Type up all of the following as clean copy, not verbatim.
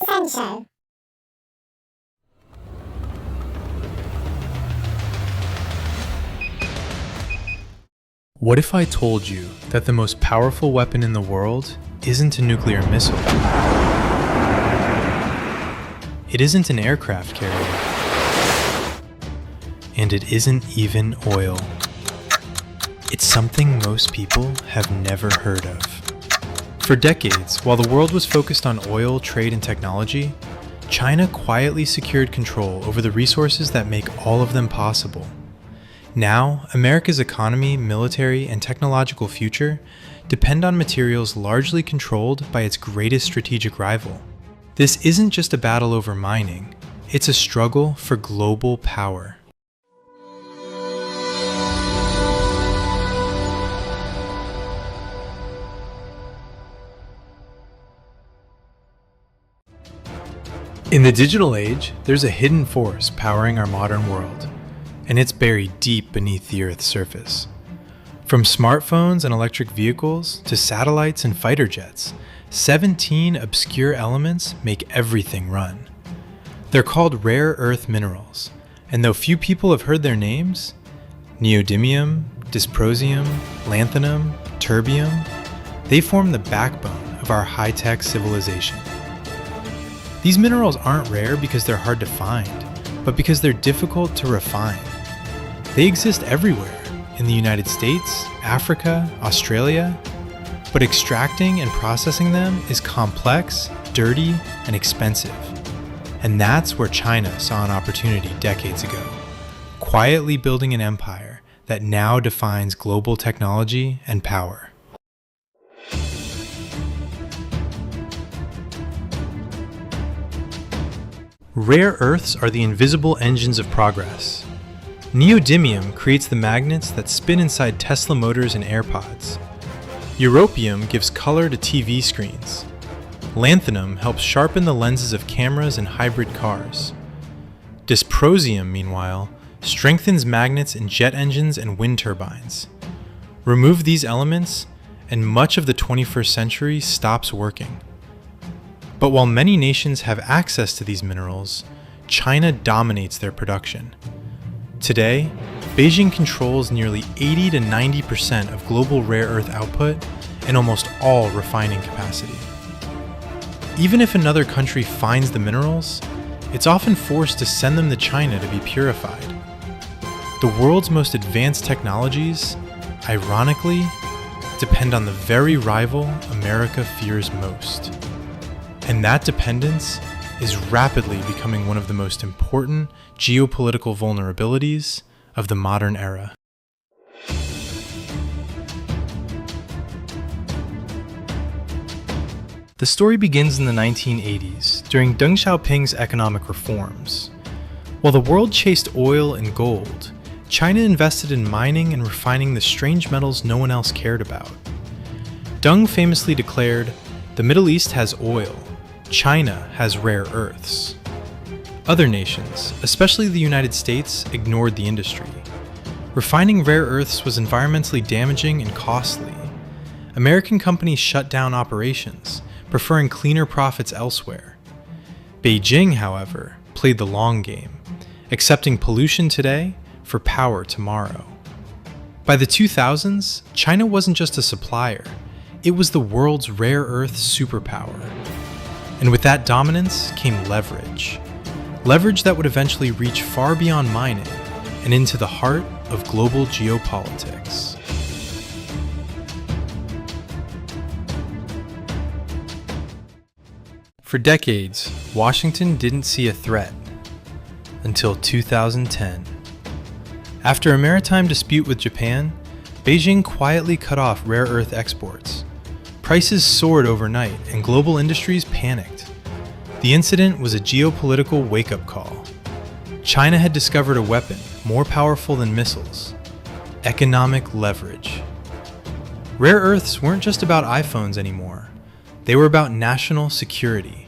Sancho. What if I told you that the most powerful weapon in the world isn't a nuclear missile? It isn't an aircraft carrier. And it isn't even oil. It's something most people have never heard of. For decades, while the world was focused on oil, trade, and technology, China quietly secured control over the resources that make all of them possible. Now, America's economy, military, and technological future depend on materials largely controlled by its greatest strategic rival. This isn't just a battle over mining, it's a struggle for global power. In the digital age, there's a hidden force powering our modern world, and it's buried deep beneath the Earth's surface. From smartphones and electric vehicles to satellites and fighter jets, 17 obscure elements make everything run. They're called rare earth minerals, and though few people have heard their names, neodymium, dysprosium, lanthanum, terbium, they form the backbone of our high-tech civilization. These minerals aren't rare because they're hard to find, but because they're difficult to refine. They exist everywhere, in the United States, Africa, Australia, but extracting and processing them is complex, dirty, and expensive. And that's where China saw an opportunity decades ago, quietly building an empire that now defines global technology and power. Rare earths are the invisible engines of progress. Neodymium creates the magnets that spin inside Tesla motors and AirPods. Europium gives color to TV screens. Lanthanum helps sharpen the lenses of cameras and hybrid cars. Dysprosium, meanwhile, strengthens magnets in jet engines and wind turbines. Remove these elements, and much of the 21st century stops working. But while many nations have access to these minerals, China dominates their production. Today, Beijing controls nearly 80 to 90% of global rare earth output and almost all refining capacity. Even if another country finds the minerals, it's often forced to send them to China to be purified. The world's most advanced technologies, ironically, depend on the very rival America fears most. And that dependence is rapidly becoming one of the most important geopolitical vulnerabilities of the modern era. The story begins in the 1980s, during Deng Xiaoping's economic reforms. While the world chased oil and gold, China invested in mining and refining the strange metals no one else cared about. Deng famously declared, "The Middle East has oil. China has rare earths." Other nations, especially the United States, ignored the industry. Refining rare earths was environmentally damaging and costly. American companies shut down operations, preferring cleaner profits elsewhere. Beijing, however, played the long game, accepting pollution today for power tomorrow. By the 2000s, China wasn't just a supplier, it was the world's rare earth superpower. And with that dominance came leverage. Leverage that would eventually reach far beyond mining and into the heart of global geopolitics. For decades, Washington didn't see a threat until 2010. After a maritime dispute with Japan, Beijing quietly cut off rare earth exports. Prices soared overnight and global industries panicked. The incident was a geopolitical wake-up call. China had discovered a weapon more powerful than missiles: economic leverage. Rare earths weren't just about iPhones anymore. They were about national security.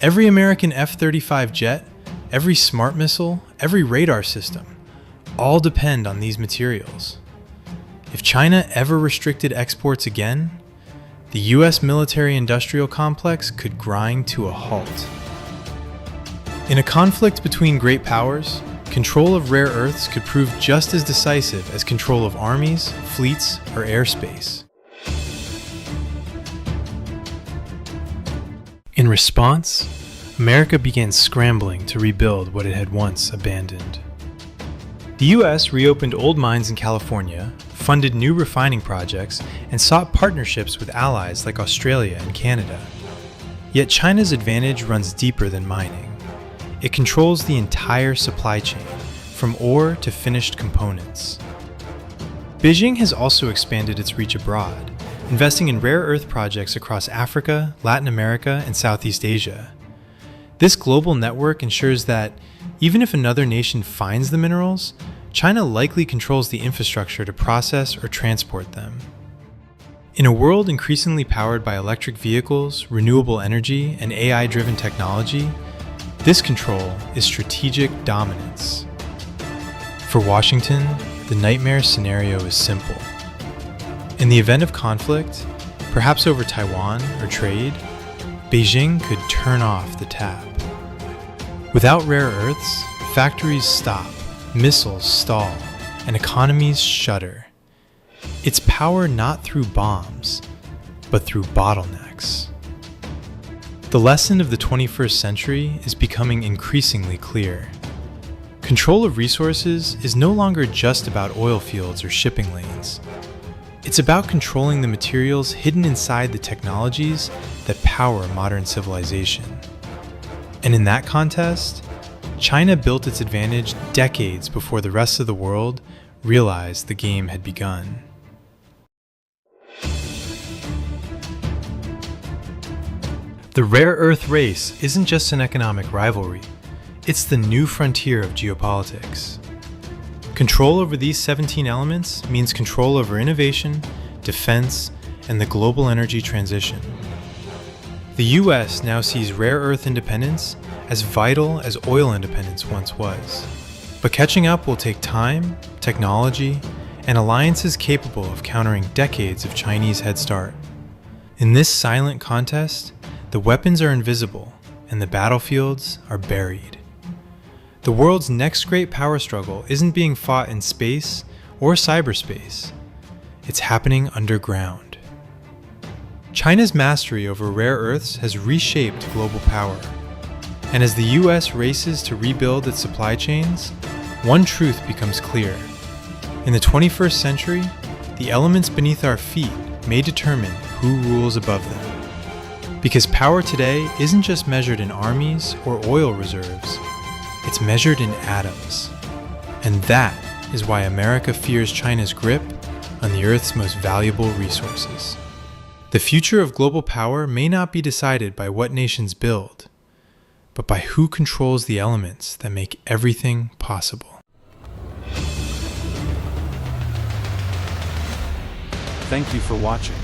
Every American F-35 jet, every smart missile, every radar system, all depend on these materials. If China ever restricted exports again, the US military-industrial complex could grind to a halt. In a conflict between great powers, control of rare earths could prove just as decisive as control of armies, fleets, or airspace. In response, America began scrambling to rebuild what it had once abandoned. The US reopened old mines in California, funded new refining projects, and sought partnerships with allies like Australia and Canada. Yet China's advantage runs deeper than mining. It controls the entire supply chain, from ore to finished components. Beijing has also expanded its reach abroad, investing in rare earth projects across Africa, Latin America, and Southeast Asia. This global network ensures that, even if another nation finds the minerals, China likely controls the infrastructure to process or transport them. In a world increasingly powered by electric vehicles, renewable energy, and AI-driven technology, this control is strategic dominance. For Washington, the nightmare scenario is simple. In the event of conflict, perhaps over Taiwan or trade, Beijing could turn off the tap. Without rare earths, factories stop, missiles stall, and economies shudder. It's power not through bombs, but through bottlenecks. The lesson of the 21st century is becoming increasingly clear. Control of resources is no longer just about oil fields or shipping lanes. It's about controlling the materials hidden inside the technologies that power modern civilization. And in that contest, China built its advantage decades before the rest of the world realized the game had begun. The rare earth race isn't just an economic rivalry, it's the new frontier of geopolitics. Control over these 17 elements means control over innovation, defense, and the global energy transition. The US now sees rare earth independence as vital as oil independence once was. But catching up will take time, technology, and alliances capable of countering decades of Chinese head start. In this silent contest, the weapons are invisible and the battlefields are buried. The world's next great power struggle isn't being fought in space or cyberspace. It's happening underground. China's mastery over rare earths has reshaped global power. And as the US races to rebuild its supply chains, one truth becomes clear. In the 21st century, the elements beneath our feet may determine who rules above them. Because power today isn't just measured in armies or oil reserves, it's measured in atoms. And that is why America fears China's grip on the Earth's most valuable resources. The future of global power may not be decided by what nations build, but by who controls the elements that make everything possible. Thank you for watching.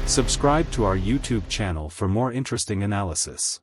Subscribe to our YouTube channel for more interesting analysis.